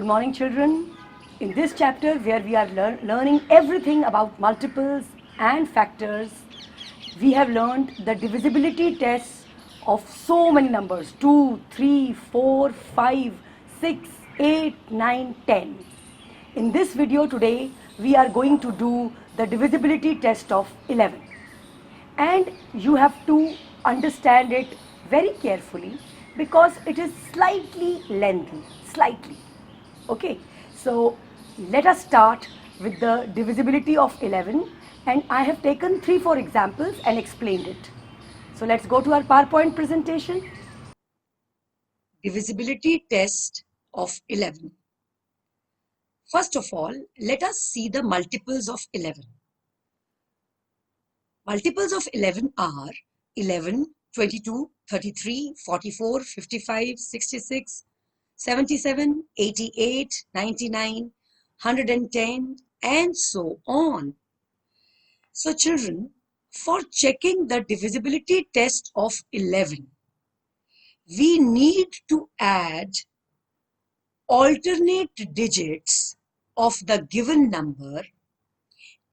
Good morning, children. In this chapter, where we are learning everything about multiples and factors, we have learned the divisibility tests of so many numbers 2, 3, 4, 5, 6, 8, 9, 10. In this video today, we are going to do the divisibility test of 11. And you have to understand it very carefully because it is slightly lengthy, slightly. Okay, so let us start with the divisibility of 11, and I have taken 3-4 examples and explained it. So let's go to our PowerPoint presentation. Divisibility test of 11. First of all, let us see the multiples of 11. Multiples of 11 are 11, 22, 33, 44, 55, 66, 77, 88, 99, 110, and so on. So children, for checking the divisibility test of 11, we need to add alternate digits of the given number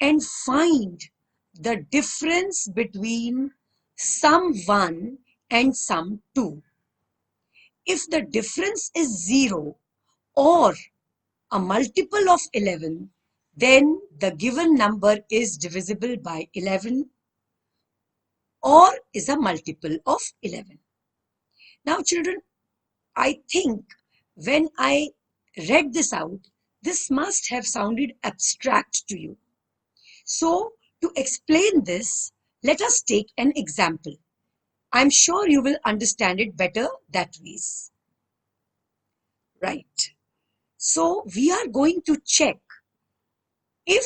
and find the difference between sum 1 and sum 2. If the difference is 0 or a multiple of 11, then the given number is divisible by 11 or is a multiple of 11. Now children, I think when I read this out, this must have sounded abstract to you. So, to explain this, let us take an example. I'm sure you will understand it better that way. Right. So, we are going to check if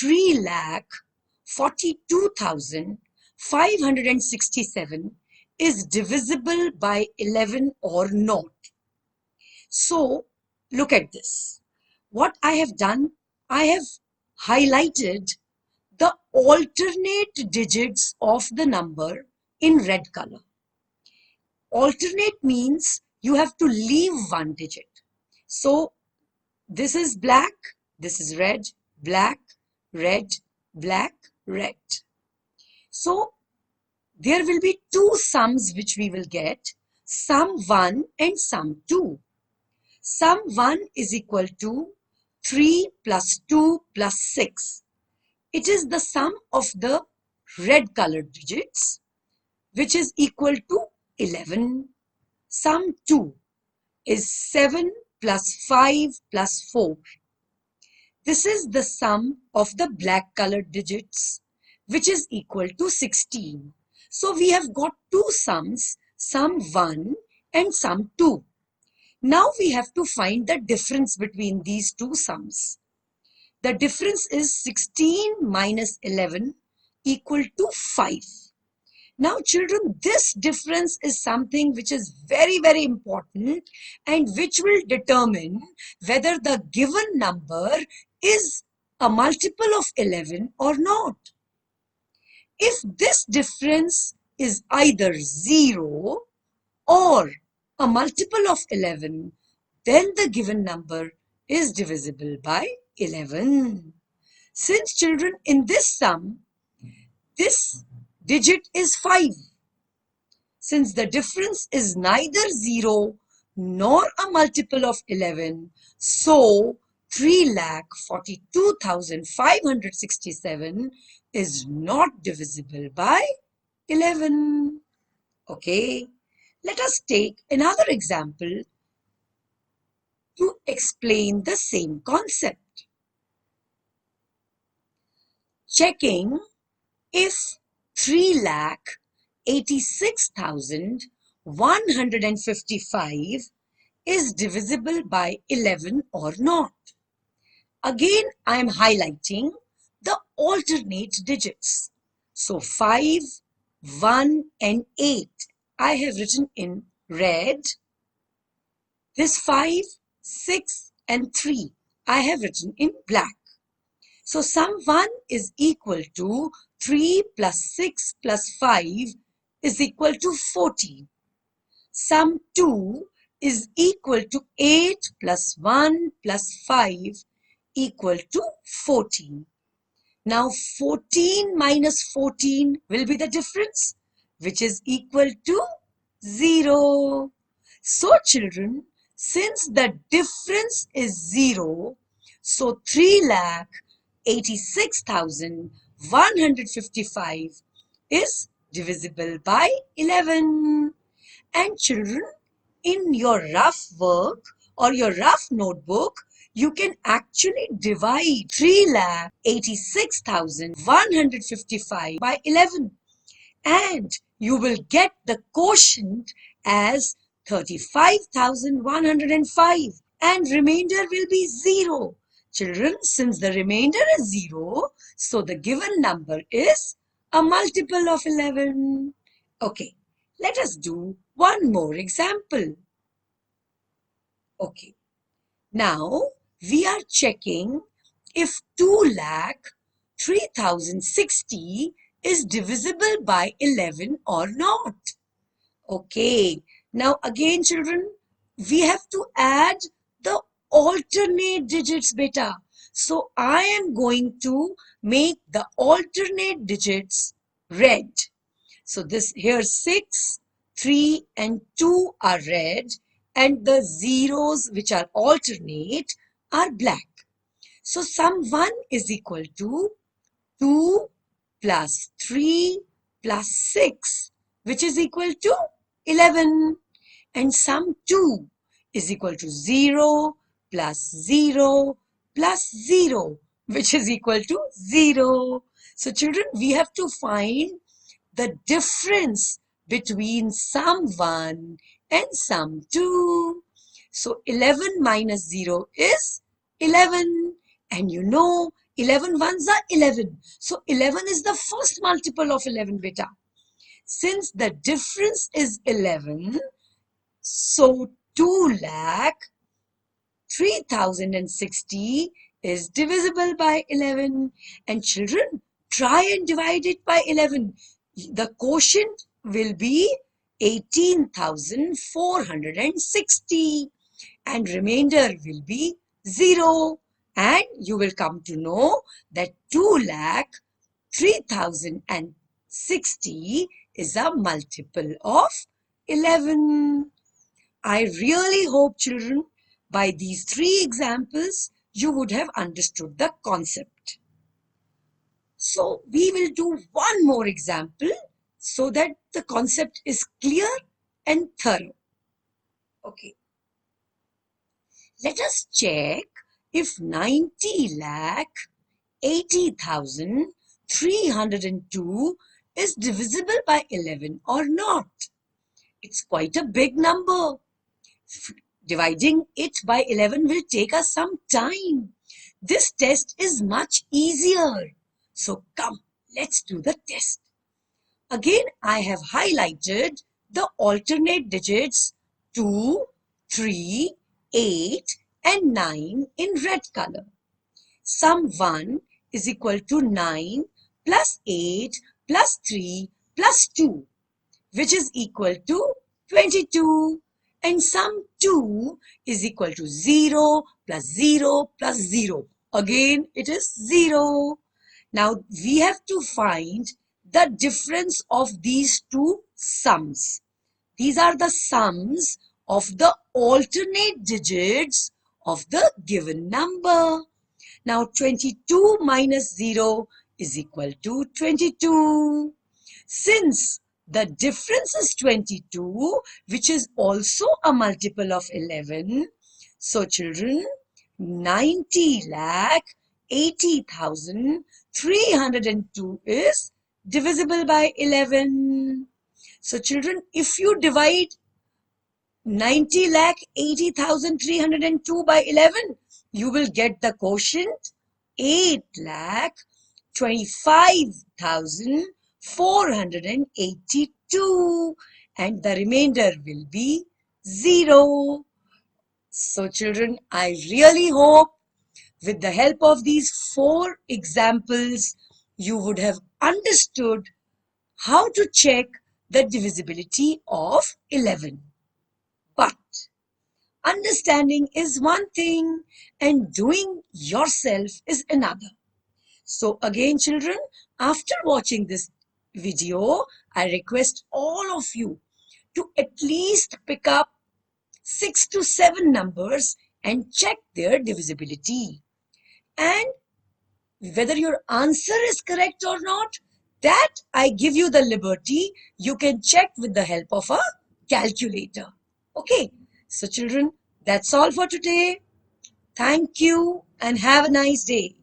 3,42,567 is divisible by 11 or not. So, look at this. What I have done, I have highlighted the alternate digits of the number in red color. Alternate means you have to leave one digit. So this is black, this is red, black, red, black, red. So there will be two sums which we will get, sum 1 and sum 2. Sum 1 is equal to 3 plus 2 plus 6. It is the sum of the red colored digits, which is equal to 11. Sum 2 is 7 plus 5 plus 4. This is the sum of the black colored digits, which is equal to 16. So we have got two sums, sum 1 and sum 2. Now we have to find the difference between these two sums. The difference is 16 minus 11 equal to 5. Now children, this difference is something which is very, very important and which will determine whether the given number is a multiple of 11 or not. If this difference is either 0 or a multiple of 11, then the given number is divisible by 11. Since children, in this sum, this digit is 5. Since the difference is neither 0 nor a multiple of 11, so 3,42,567 is not divisible by 11. Okay, let us take another example to explain the same concept. Checking if 3,86,155 is divisible by 11 or not. Again, I am highlighting the alternate digits. So 5, 1 and 8 I have written in red. This 5, 6 and 3 I have written in black. So sum 1 is equal to 3 plus 6 plus 5 is equal to 14. Sum 2 is equal to 8 plus 1 plus 5 equal to 14. Now 14 minus 14 will be the difference, which is equal to 0. So children, since the difference is 0, so 3,86,155 is divisible by 11. And children, in your rough work or your rough notebook, you can actually divide 3,86,155 by 11, and you will get the quotient as 35,105, and remainder will be 0. Children, since the remainder is 0, so the given number is a multiple of 11. Okay, let us do one more example. Okay, now we are checking if 2,03,060 is divisible by 11 or not. Okay, now again children, we have to add the alternate digits beta. So I am going to make the alternate digits red. So this here 6, 3 and 2 are red, and the zeros which are alternate are black. So sum 1 is equal to 2 plus 3 plus 6, which is equal to 11. And sum 2 is equal to 0 plus 0 plus 0, which is equal to 0. So children, we have to find the difference between sum 1 and sum 2. So 11 minus 0 is 11. And you know 11 ones are 11. So 11 is the first multiple of 11 beta. Since the difference is 11, so 2,03,060 is divisible by 11. And children, try and divide it by 11. The quotient will be 18,460 and remainder will be 0. And you will come to know that 2,03,060 is a multiple of 11. I really hope, children, by these 3 examples, you would have understood the concept. So we will do one more example so that the concept is clear and thorough. Okay. Let us check if 90,80,302 is divisible by 11 or not. It's quite a big number. Dividing it by 11 will take us some time. This test is much easier. So come, let's do the test. Again, I have highlighted the alternate digits 2, 3, 8 and 9 in red color. Sum 1 is equal to 9 plus 8 plus 3 plus 2, which is equal to 22. And sum 2 is equal to 0 plus 0 plus 0. Again, it is 0. Now, we have to find the difference of these two sums. These are the sums of the alternate digits of the given number. Now, 22 minus 0 is equal to 22. Since the difference is 22, which is also a multiple of 11, so children, 90,80,302 is divisible by 11. So children, if you divide 90,80,302 by 11, you will get the quotient 8,25,482 and the remainder will be 0. So children, I really hope with the help of these 4 examples, you would have understood how to check the divisibility of 11. But Understanding is one thing and doing yourself is another. So again, children, after watching this video, I request all of you to at least pick up 6 to 7 numbers and check their divisibility. And whether your answer is correct or not, that I give you the liberty. You can check with the help of a calculator. Okay, so children, that's all for today. Thank you and have a nice day.